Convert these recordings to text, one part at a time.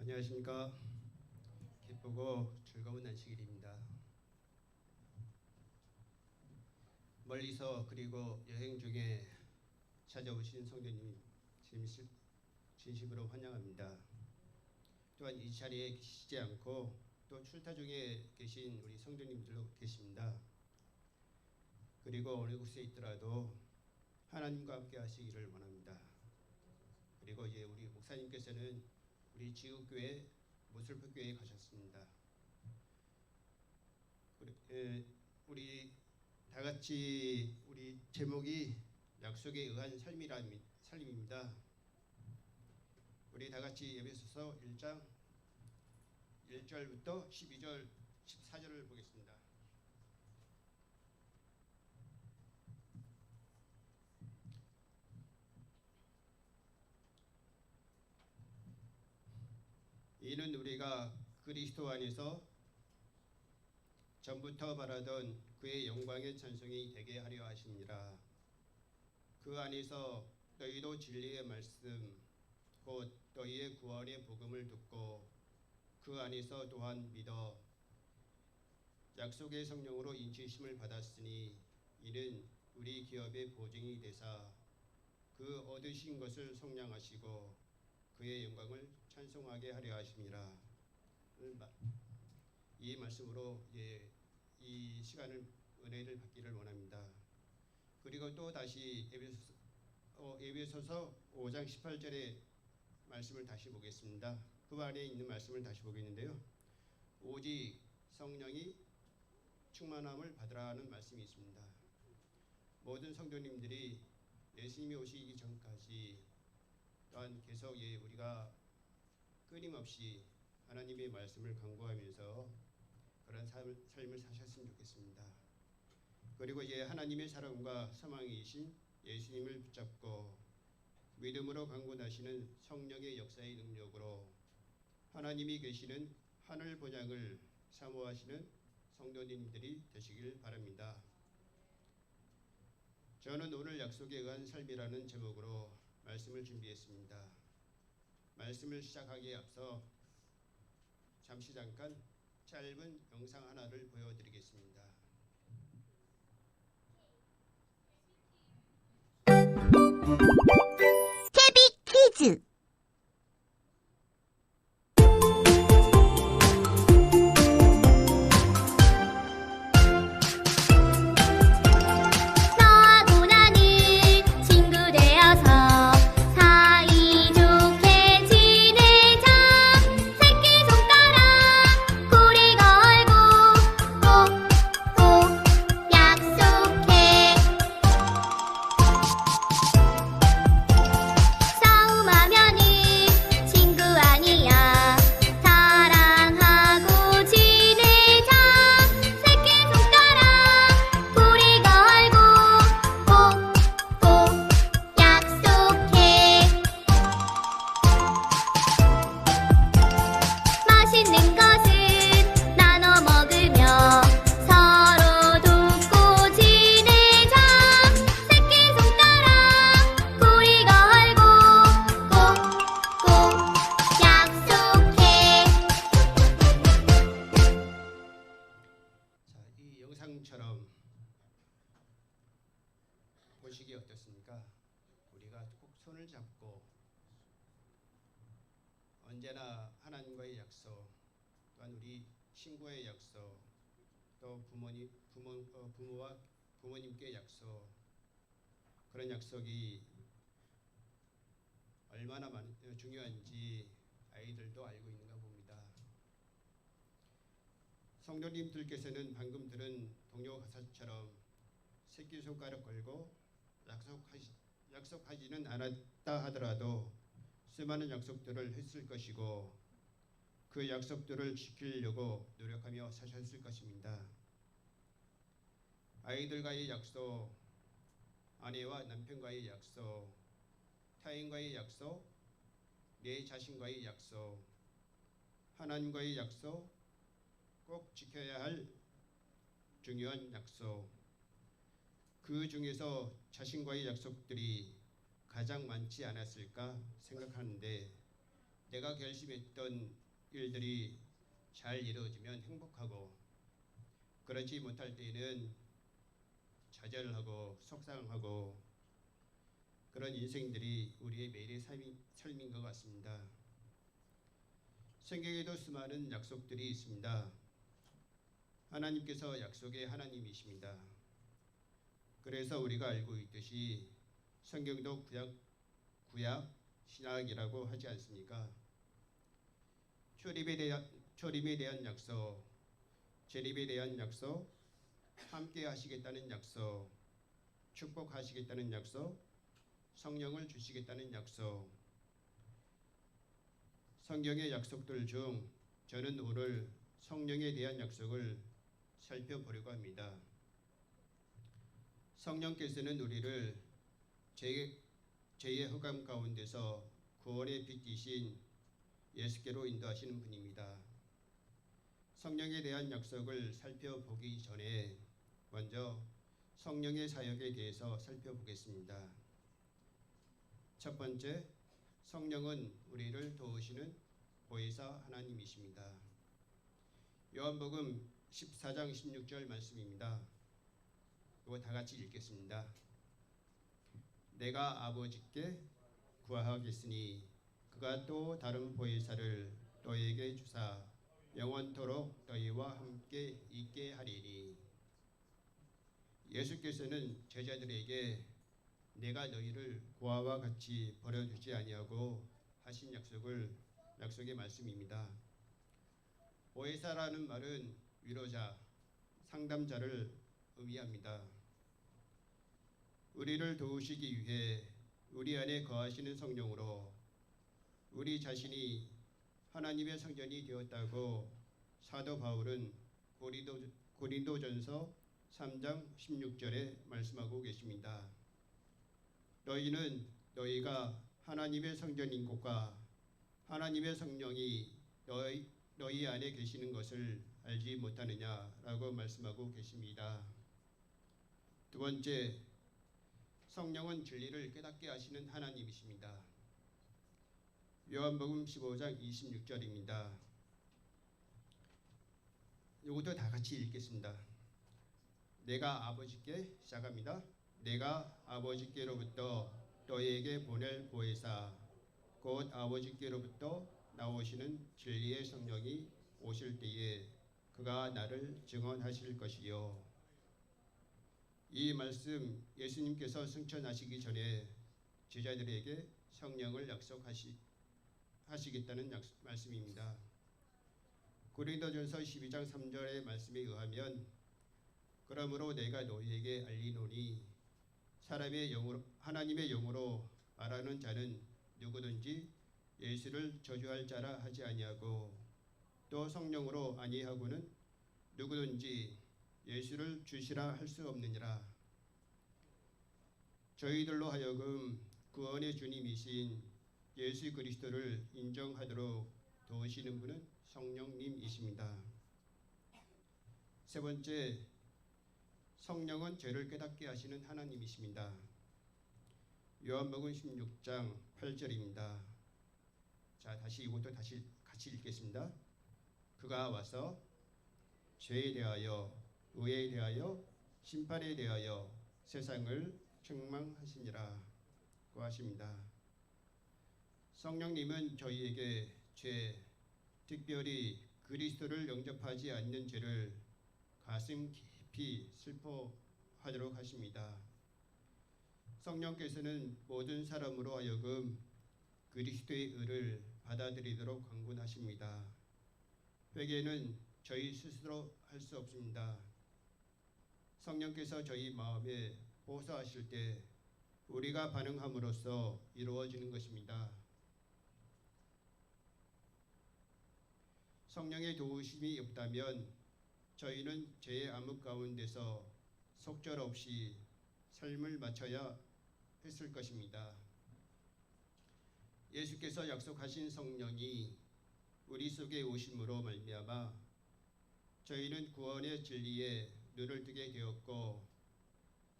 안녕하십니까. 기쁘고 즐거운 안식일입니다. 멀리서 그리고 여행 중에 찾아오신 성도님 진심으로 환영합니다. 또한 이 자리에 계시지 않고 또 출타 중에 계신 우리 성도님들도 계십니다. 그리고 어느 곳에 있더라도 하나님과 함께 하시기를 원합니다. 그리고 이제 우리 목사님께서는 우리 지구교회 모슬프교회에 가셨습니다. 우리 다 같이 우리 제목이 약속에 의한 삶입니다. 우리 다 같이 에베소서 1장 1절부터 12절 14절을 보겠습니다. 이는 우리가 그리스도 안에서 전부터 바라던 그의 영광의 찬송이 되게 하려 하심이라. 그 안에서 너희도 진리의 말씀 곧 너희의 구원의 복음을 듣고 그 안에서 또한 믿어 약속의 성령으로 인치심을 받았으니 이는 우리 기업의 보증이 되사 그 얻으신 것을 속량하시고 그의 영광을 찬송하게 하려 하심이라. 이 말씀으로 이 시간을 은혜를 받기를 원합니다. 그리고 또 다시 에베소서 5장 18절의 말씀을 다시 보겠습니다. 그 안에 있는 말씀을 다시 보겠는데요. 오직 성령이 충만함을 받으라는 말씀이 있습니다. 모든 성도님들이 예수님이 오시기 전까지 또한 계속 우리가 끊임없이 하나님의 말씀을 강구하면서 그런 삶을 사셨으면 좋겠습니다. 그리고 하나님의 사랑과 사망이신 예수님을 붙잡고 믿음으로 강구하시는 성령의 역사의 능력으로 하나님이 계시는 하늘 본향을 사모하시는 성도님들이 되시길 바랍니다. 저는 오늘 약속에 의한 삶이라는 제목으로 말씀을 준비했습니다. 말씀을 시작하기에 앞서 잠깐 짧은 영상 하나를 보여드리겠습니다. 채비 퀴즈. 너하고 나는 친구 되어서 사이좋게 지내자. 새끼손가락 고리 걸고 꼭꼭 약속해. 싸움하면은 친구 아니야. 사랑하고 지내자. 새끼손가락 고리 걸고 꼭꼭 약속해. 맛있는 것은 나눠 먹으며 서로 돕고 지내자. 새끼손가락 고리 걸고 꼭꼭 약속해. 이 영상처럼 보시기 어떻습니까? 우리가 꼭 손을 잡고 언제나 하나님과의 약속, 또한 우리 친구의 약속, 또 부모와 부모님께 약속, 그런 약속이 얼마나 중요한지 아이들도 알고 있는가 봅니다. 성도님들께서는 방금 들은 동요 가사처럼 새끼손가락 걸고 약속하지는 않았다 하더라도 수많은 약속들을 했을 것이고 그 약속들을 지키려고 노력하며 사셨을 것입니다. 아이들과의 약속, 아내와 남편과의 약속, 타인과의 약속, 내 자신과의 약속, 하나님과의 약속, 꼭 지켜야 할 중요한 약속, 그 중에서 자신과의 약속들이 가장 많지 않았을까 생각하는데 내가 결심했던 일들이 잘 이루어지면 행복하고 그렇지 못할 때에는 좌절하고 속상하고 그런 인생들이 우리의 매일의 삶인 것 같습니다. 성경에도 수많은 약속들이 있습니다. 하나님께서 약속의 하나님이십니다. 그래서 우리가 알고 있듯이 성경도 구약 신약이라고 하지 않습니까? 초림에 대한 약속, 재림에 대한 약속, 함께 하시겠다는 약속, 축복하시겠다는 약속, 성령을 주시겠다는 약속. 성경의 약속들 중 저는 오늘 성령에 대한 약속을 살펴보려고 합니다. 성령께서는 우리를 죄의 흑암 가운데서 구원의 빛이신 예수께로 인도하시는 분입니다. 성령에 대한 약속을 살펴보기 전에 먼저 성령의 사역에 대해서 살펴보겠습니다. 첫 번째, 성령은 우리를 도우시는 보혜사 하나님이십니다. 요한복음 14장 16절 말씀입니다. 이거 다 같이 읽겠습니다. 내가 아버지께 구하겠으니 그가 또 다른 보혜사를 너희에게 주사 영원토록 너희와 함께 있게 하리니. 예수께서는 제자들에게 내가 너희를 고아와 같이 버려두지 아니하고 하신 약속의 말씀입니다. 보혜사라는 말은 위로자, 상담자를 의미합니다. 우리를 도우시기 위해 우리 안에 거하시는 성령으로 우리 자신이 하나님의 성전이 되었다고 사도 바울은 고린도전서 3장 16절에 말씀하고 계십니다. 너희는 너희가 하나님의 성전인 것과 하나님의 성령이 너희 안에 계시는 것을 알지 못하느냐라고 말씀하고 계십니다. 두 번째, 성령은 진리를 깨닫게 하시는 하나님이십니다. 요한복음 15장 26절입니다. 이것도 다 같이 읽겠습니다. 내가 아버지께 시작합니다. 내가 아버지께로부터 너희에게 보낼 보혜사 곧 아버지께로부터 나오시는 진리의 성령이 오실 때에 그가 나를 증언하실 것이요. 이 말씀 예수님께서 승천하시기 전에 제자들에게 성령을 약속하시겠다는 말씀입니다. 고린도전서 12장 3절의 말씀에 의하면 그러므로 내가 너희에게 알리노니 하나님의 영으로 말하는 자는 누구든지 예수를 저주할 자라 하지 아니하고 또 성령으로 아니하고는 누구든지 예수를 주시라 할 수 없느니라. 저희들로 하여금 구원의 주님이신 예수 그리스도를 인정하도록 도우시는 분은 성령님이십니다. 세 번째, 성령은 죄를 깨닫게 하시는 하나님이십니다. 요한복음 16장 8절입니다. 자, 이것도 다시 같이 읽겠습니다. 그가 와서 죄에 대하여 의에 대하여 심판에 대하여 세상을 책망하시니라 고 하십니다. 성령님은 저희에게 죄, 특별히 그리스도를 영접하지 않는 죄를 가슴 깊이 슬퍼하도록 하십니다. 성령께서는 모든 사람으로 하여금 그리스도의 의를 받아들이도록 강권하십니다. 회개는 저희 스스로 할 수 없습니다. 성령께서 저희 마음에 호소하실 때 우리가 반응함으로써 이루어지는 것입니다. 성령의 도우심이 없다면 저희는 죄의 암흑 가운데서 속절없이 삶을 마쳐야 했을 것입니다. 예수께서 약속하신 성령이 우리 속에 오심으로 말미암아 저희는 구원의 진리에 눈을 뜨게 되었고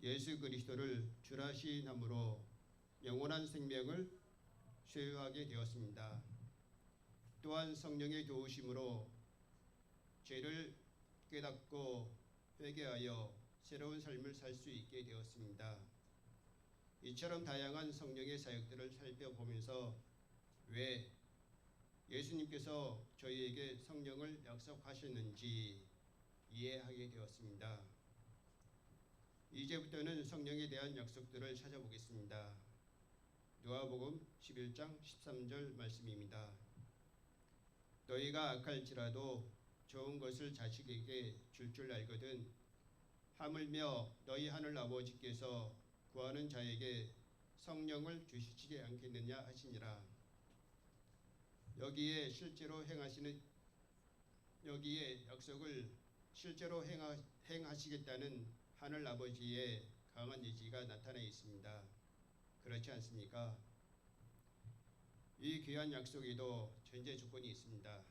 예수 그리스도를 주라시함으로 영원한 생명을 소유하게 되었습니다. 또한 성령의 도우심으로 죄를 깨닫고 회개하여 새로운 삶을 살 수 있게 되었습니다. 이처럼 다양한 성령의 사역들을 살펴보면서 왜 예수님께서 저희에게 성령을 약속하셨는지 이해하게 되었습니다. 이제부터는 성령에 대한 약속들을 찾아보겠습니다. 누가복음 11장 13절 말씀입니다. 너희가 악할지라도 좋은 것을 자식에게 줄 알거든 하물며 너희 하늘 아버지께서 구하는 자에게 성령을 주시지 않겠느냐 하시니라. 여기에 약속을 실제로 행하시겠다는 하늘 아버지의 강한 의지가 나타나 있습니다. 그렇지 않습니까? 이 귀한 약속에도 전제 조건이 있습니다.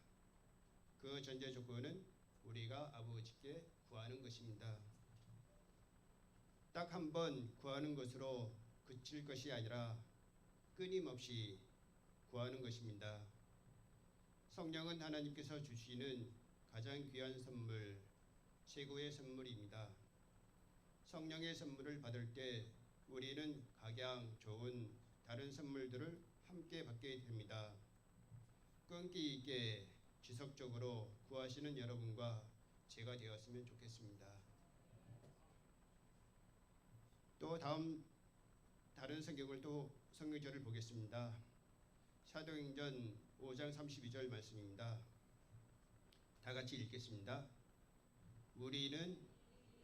그 전제 조건은 우리가 아버지께 구하는 것입니다. 딱 한 번 구하는 것으로 그칠 것이 아니라 끊임없이 구하는 것입니다. 성령은 하나님께서 주시는 가장 귀한 선물, 최고의 선물입니다. 성령의 선물을 받을 때 우리는 각양 좋은 다른 선물들을 함께 받게 됩니다. 끈기 있게 지속적으로 구하시는 여러분과 제가 되었으면 좋겠습니다. 또 다른 성경절을 보겠습니다. 사도행전 5장 32절 말씀입니다. 다 같이 읽겠습니다. 우리는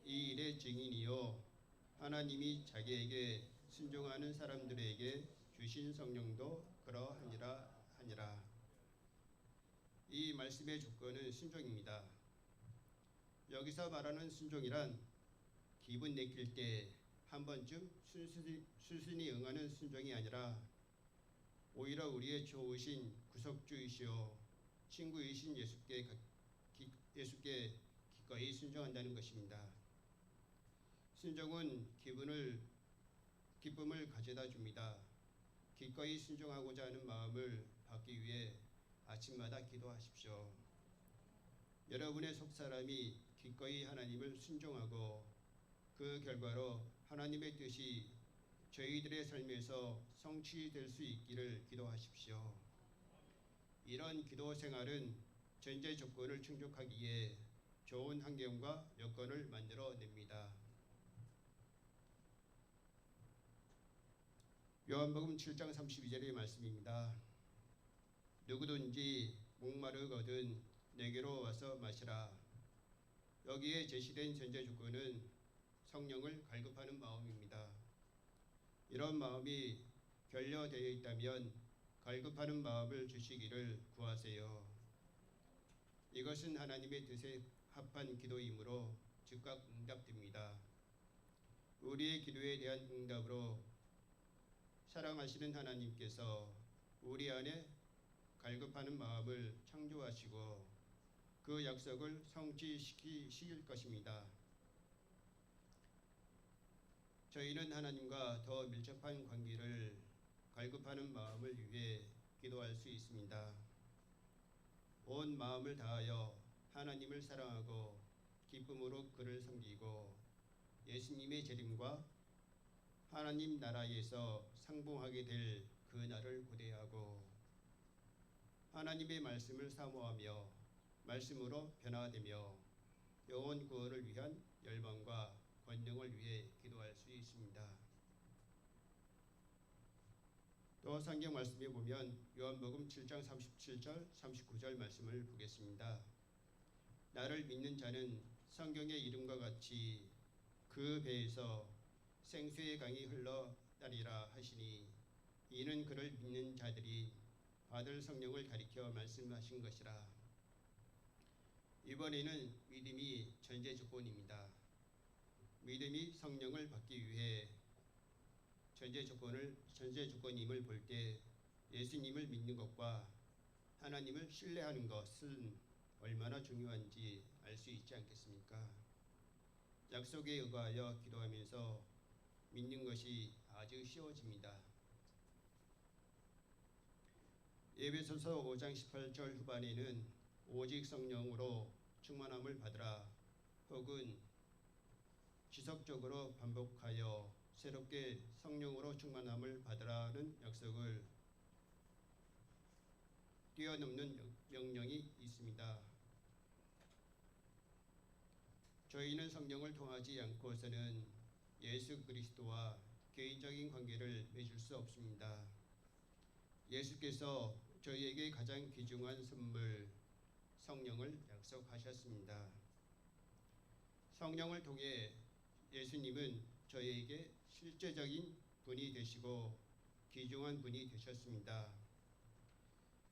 이 일의 증인이요 하나님이 자기에게 순종하는 사람들에게 주신 성령도 그러하니라 하니라. 이 말씀의 조건은 순종입니다. 여기서 말하는 순종이란 기분 내킬 때 한 번쯤 순순히 응하는 순종이 아니라 오히려 우리의 좋으신 구속주이시오 친구이신 예수께 기꺼이 순종한다는 것입니다. 순종은 기쁨을 가져다 줍니다. 기꺼이 순종하고자 하는 마음을 받기 위해 아침마다 기도하십시오. 여러분의 속사람이 기꺼이 하나님을 순종하고 그 결과로 하나님의 뜻이 저희들의 삶에서 성취될 수 있기를 기도하십시오. 이런 기도 생활은 전제 조건을 충족하기에 좋은 환경과 여건을 만들어냅니다. 요한복음 7장 32절의 말씀입니다. 누구든지 목마르거든 내게로 와서 마시라. 여기에 제시된 전제 조건은 성령을 갈급하는 마음입니다. 이런 마음이 결여되어 있다면 갈급하는 마음을 주시기를 구하세요. 이것은 하나님의 뜻에 합한 기도이므로 즉각 응답됩니다. 우리의 기도에 대한 응답으로 사랑하시는 하나님께서 우리 안에 갈급하는 마음을 창조하시고 그 약속을 성취시킬 것입니다. 저희는 하나님과 더 밀접한 관계를 갈급하는 마음을 위해 기도할 수 있습니다. 온 마음을 다하여 하나님을 사랑하고 기쁨으로 그를 섬기고 예수님의 재림과 하나님 나라에서 상봉하게 될 그 날을 고대하고 하나님의 말씀을 사모하며 말씀으로 변화되며 영혼 구원을 위한 열망과 권능을 위해 기도할 수 있습니다. 또 성경 말씀에 보면 요한복음 7장 37절 39절 말씀을 보겠습니다. 나를 믿는 자는 성경의 이름과 같이 그 배에서 생수의 강이 흘러나리라 하시니 이는 그를 믿는 자들이 받을 성령을 가리켜 말씀하신 것이라. 이번에는 믿음이 전제 조건입니다. 믿음이 성령을 받기 위해 전제 조건임을 볼 때 예수님을 믿는 것과 하나님을 신뢰하는 것은 얼마나 중요한지 알 수 있지 않겠습니까? 약속에 의거하여 기도하면서 믿는 것이 아주 쉬워집니다. 에베소서 5장 18절 후반에는 오직 성령으로 충만함을 받으라 혹은 지속적으로 반복하여 새롭게 성령으로 충만함을 받으라는 약속을 뛰어넘는 명령이 있습니다. 저희는 성령을 통하지 않고서는 예수 그리스도와 개인적인 관계를 맺을 수 없습니다. 예수께서 저희에게 가장 귀중한 선물 성령을 약속하셨습니다. 성령을 통해 예수님은 저희에게 실제적인 분이 되시고 귀중한 분이 되셨습니다.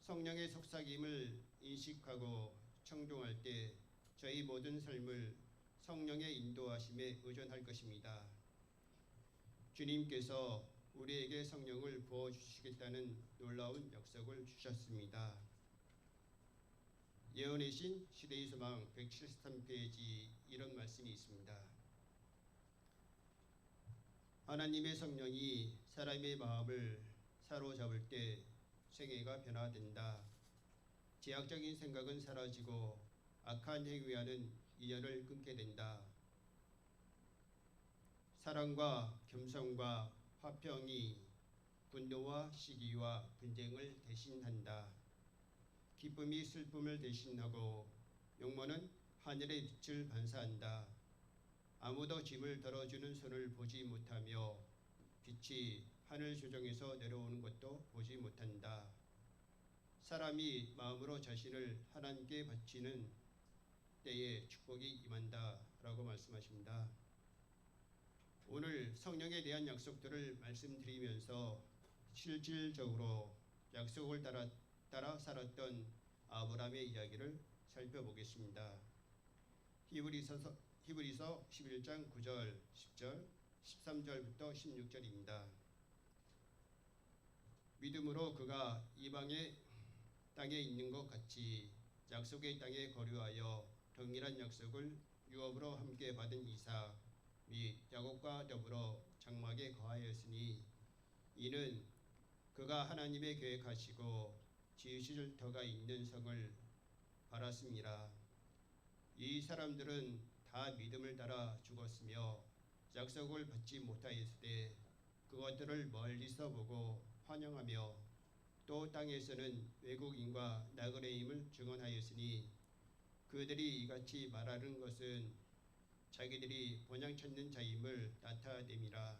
성령의 속삭임을 인식하고 청종할 때 저희 모든 삶을 성령의 인도하심에 의존할 것입니다. 주님께서 우리에게 성령을 부어주시겠다는 놀라운 약속을 주셨습니다. 예언의 신 시대의 소망 173페이지 이런 말씀이 있습니다. 하나님의 성령이 사람의 마음을 사로잡을 때 생애가 변화된다. 제약적인 생각은 사라지고 악한 행위와는 인연을 끊게 된다. 사랑과 겸손과 화평이 분노와 시기와 분쟁을 대신한다. 기쁨이 슬픔을 대신하고 용모는 하늘의 빛을 반사한다. 아무도 짐을 덜어주는 손을 보지 못하며 빛이 하늘 조정에서 내려오는 것도 보지 못한다. 사람이 마음으로 자신을 하나님께 바치는 때에 축복이 임한다 라고 말씀하십니다. 오늘 성령에 대한 약속들을 말씀드리면서 실질적으로 약속을 따라 살았던 아브라함의 이야기를 살펴보겠습니다. 히브리서 11장 9절, 10절, 13절부터 16절입니다. 믿음으로 그가 이방의 땅에 있는 것 같이 약속의 땅에 거류하여 동일한 약속을 유업으로 함께 받은 이삭 및 야곱과 더불어 장막에 거하였으니 이는 그가 하나님의 계획하시고 지으실 터가 있는 성을 바랐습니다. 이 사람들은 다 믿음을 따라 죽었으며 약속을 받지 못하였을 때 그것들을 멀리서 보고 환영하며 또 땅에서는 외국인과 나그네임을 증언하였으니 그들이 이같이 말하는 것은 자기들이 본향 찾는 자임을 나타냄이라.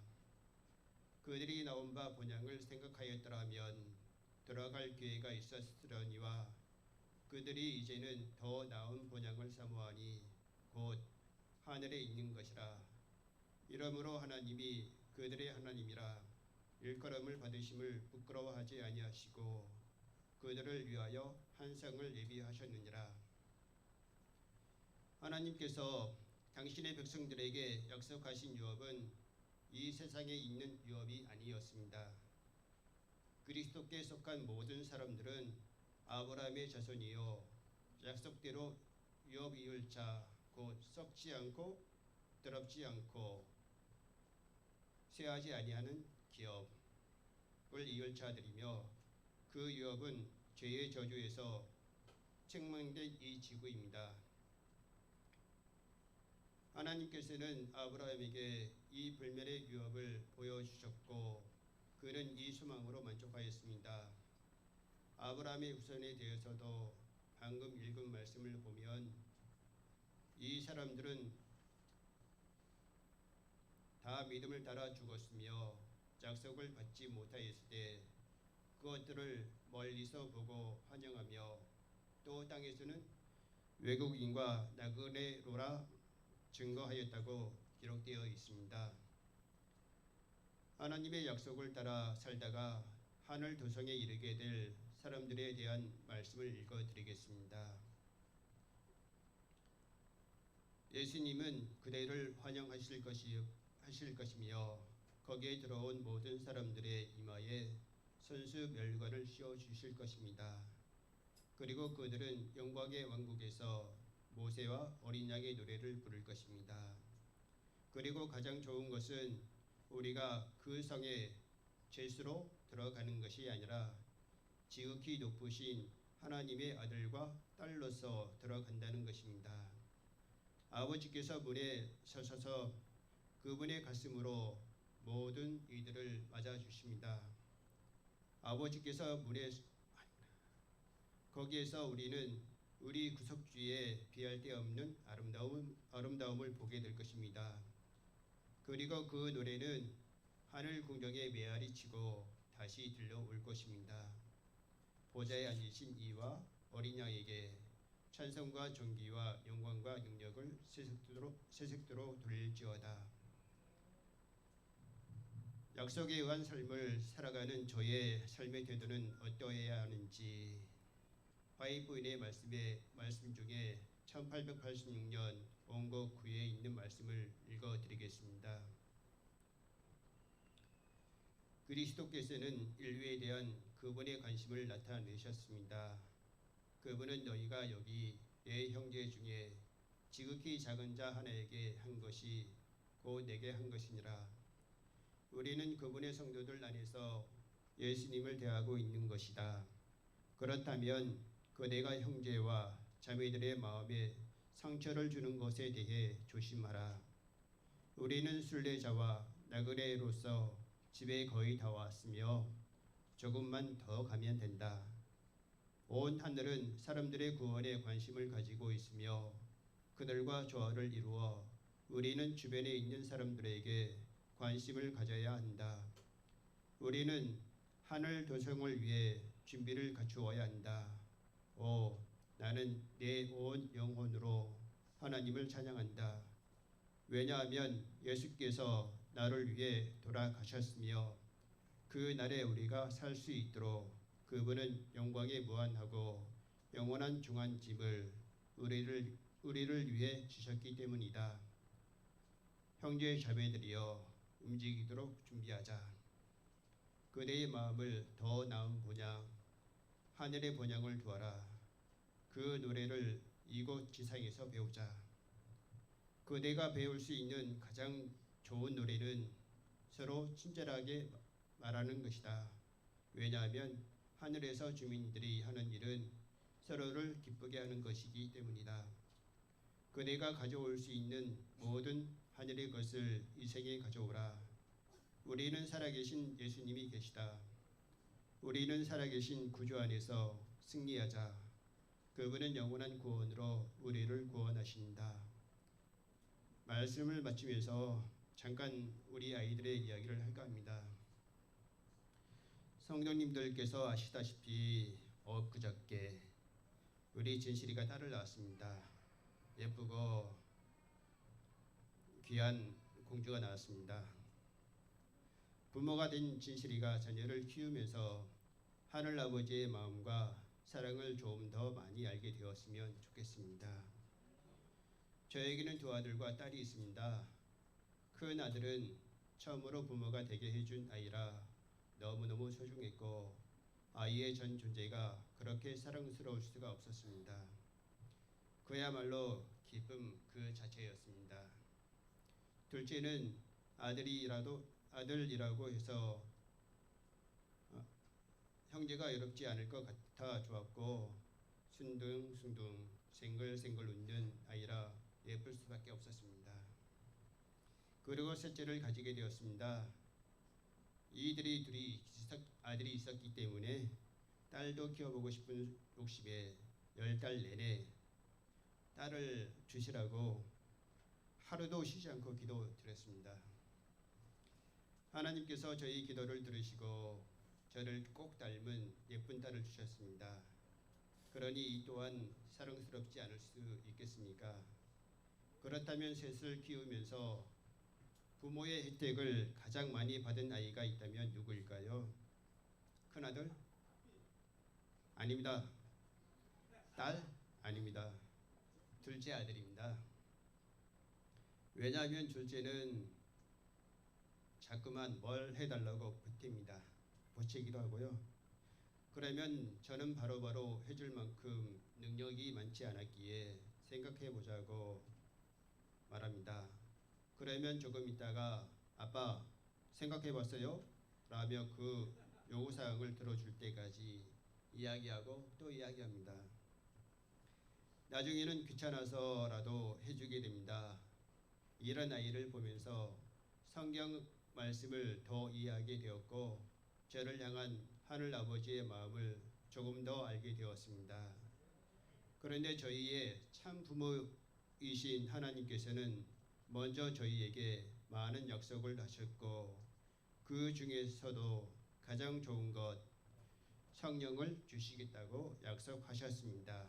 그들이 나온 바 본향을 생각하였더라면 들어갈 기회가 있었으려니와 그들이 이제는 더 나은 본향을 사모하니 곧 하늘에 있는 것이라. 이러므로 하나님이 그들의 하나님이라 일컬음을 받으심을 부끄러워하지 아니하시고 그들을 위하여 한 성을 예비하셨느니라. 하나님께서 당신의 백성들에게 약속하신 유업은 이 세상에 있는 유업이 아니었습니다. 그리스도께 속한 모든 사람들은 아브라함의 자손이요 약속대로 유업 이을 자 곧 썩지 않고 더럽지 않고 쇠하지 아니하는 기업을 이을 자들이며 그 유업은 죄의 저주에서 책망된 이 지구입니다. 하나님께서는 아브라함에게 이 불멸의 유업을 보여주셨고 그는 이 소망으로 만족하였습니다. 아브라함의 후손에 대해서도 방금 읽은 말씀을 보면 이 사람들은 다 믿음을 따라 죽었으며 약속을 받지 못하였을 때 그것들을 멀리서 보고 환영하며 또 땅에서는 외국인과 나그네로라 증거하였다고 기록되어 있습니다. 하나님의 약속을 따라 살다가 하늘 도성에 이르게 될 사람들에 대한 말씀을 읽어드리겠습니다. 예수님은 그대를 환영하실 것이며 거기에 들어온 모든 사람들의 이마에 선수 멸관을 씌워 주실 것입니다. 그리고 그들은 영광의 왕국에서 모세와 어린 양의 노래를 부를 것입니다. 그리고 가장 좋은 것은 우리가 그 성에 죄수로 들어가는 것이 아니라 지극히 높으신 하나님의 아들과 딸로서 들어간다는 것입니다. 아버지께서 문에 서셔서 그분의 가슴으로 모든 이들을 맞아주십니다. 아버지께서 문에 거기에서 우리는 우리 구속주의 비할 데 없는 아름다움을 보게 될 것입니다. 그리고 그 노래는 하늘 궁정에 메아리 치고 다시 들려올 것입니다. 보좌에 앉으신 이와 어린 양에게 찬송과 존귀와 영광과 능력을 세색도로 돌릴지어다. 약속에 의한 삶을 살아가는 저의 삶의 태도는 어떠해야 하는지 화이트부인의 말씀 중에 1886년 원고 9에 있는 말씀을 읽어드리겠습니다. 그리스도께서는 인류에 대한 그분의 관심을 나타내셨습니다. 그분은 너희가 여기 내 형제 중에 지극히 작은 자 하나에게 한 것이 곧 내게 한 것이니라. 우리는 그분의 성도들 안에서 예수님을 대하고 있는 것이다. 그렇다면 그 내가 형제와 자매들의 마음에 상처를 주는 것에 대해 조심하라. 우리는 순례자와 나그네로서 집에 거의 다 왔으며 조금만 더 가면 된다. 온 하늘은 사람들의 구원에 관심을 가지고 있으며 그들과 조화를 이루어 우리는 주변에 있는 사람들에게 관심을 가져야 한다. 우리는 하늘 도성을 위해 준비를 갖추어야 한다. 오, 나는 내 온 영혼으로 하나님을 찬양한다. 왜냐하면 예수께서 나를 위해 돌아가셨으며 그 날에 우리가 살 수 있도록 그분은 영광에 무한하고 영원한 중한 짐을 우리를 위해 주셨기 때문이다. 형제 자매들이여 움직이도록 준비하자. 그대의 마음을 더 나은 본향 하늘의 본향을 두어라. 그 노래를 이곳 지상에서 배우자. 그대가 배울 수 있는 가장 좋은 노래는 서로 친절하게 말하는 것이다. 왜냐하면 하늘에서 주민들이 하는 일은 서로를 기쁘게 하는 것이기 때문이다. 그대가 가져올 수 있는 모든 하늘의 것을 이 생에 가져오라. 우리는 살아계신 예수님이 계시다. 우리는 살아계신 구주 안에서 승리하자. 그분은 영원한 구원으로 우리를 구원하신다. 말씀을 마치면서 잠깐 우리 아이들의 이야기를 할까 합니다. 성도님들께서 아시다시피 엊그저께 우리 진실이가 딸을 낳았습니다. 예쁘고 귀한 공주가 나왔습니다. 부모가 된 진실이가 자녀를 키우면서 하늘아버지의 마음과 사랑을 좀 더 많이 알게 되었으면 좋겠습니다. 저에게는 두 아들과 딸이 있습니다. 큰 아들은 처음으로 부모가 되게 해준 아이라 너무너무 소중했고 아이의 전 존재가 그렇게 사랑스러울 수가 없었습니다. 그야말로 기쁨 그 자체였습니다. 둘째는 아들이라고 해서 형제가 외롭지 않을 것 같아 좋았고 순둥순둥 생글생글 웃는 아이라 예쁠 수밖에 없었습니다. 그리고 셋째를 가지게 되었습니다. 이들이 둘이 아들이 있었기 때문에 딸도 키워보고 싶은 욕심에 10달 내내 딸을 주시라고 하루도 쉬지 않고 기도드렸습니다. 하나님께서 저희 기도를 들으시고 저를 꼭 닮은 예쁜 딸을 주셨습니다. 그러니 이 또한 사랑스럽지 않을 수 있겠습니까? 그렇다면 셋을 키우면서 부모의 혜택을 가장 많이 받은 아이가 있다면 누구일까요? 큰아들? 아닙니다. 딸? 아닙니다. 둘째 아들입니다. 왜냐하면 둘째는 자꾸만 뭘 해달라고 보탭니다. 보채기도 하고요. 그러면 저는 바로바로 해줄 만큼 능력이 많지 않았기에 생각해보자고 말합니다. 그러면 조금 있다가 아빠 생각해봤어요? 라며 그 요구사항을 들어줄 때까지 이야기하고 또 이야기합니다. 나중에는 귀찮아서라도 해주게 됩니다. 이런 아이를 보면서 성경 말씀을 더 이해하게 되었고 저를 향한 하늘 아버지의 마음을 조금 더 알게 되었습니다. 그런데 저희의 참 부모이신 하나님께서는 먼저 저희에게 많은 약속을 하셨고 그 중에서도 가장 좋은 것 성령을 주시겠다고 약속하셨습니다.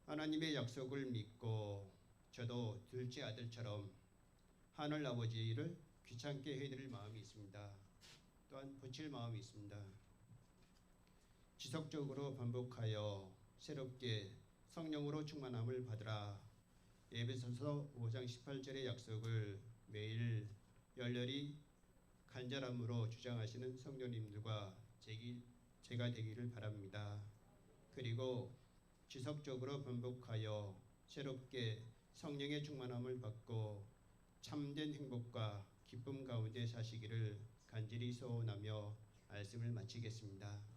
하나님의 약속을 믿고 저도 둘째 아들처럼 하늘 아버지를 귀찮게 해드릴 마음이 있습니다. 또한 붙일 마음이 있습니다. 지속적으로 반복하여 새롭게 성령으로 충만함을 받으라. 에베소서 5장 18절의 약속을 매일 열렬히 간절함으로 주장하시는 성도님들과 제가 되기를 바랍니다. 그리고 지속적으로 반복하여 새롭게 성령의 충만함을 받고 참된 행복과 기쁨 가운데 사시기를 간절히 소원하며 말씀을 마치겠습니다.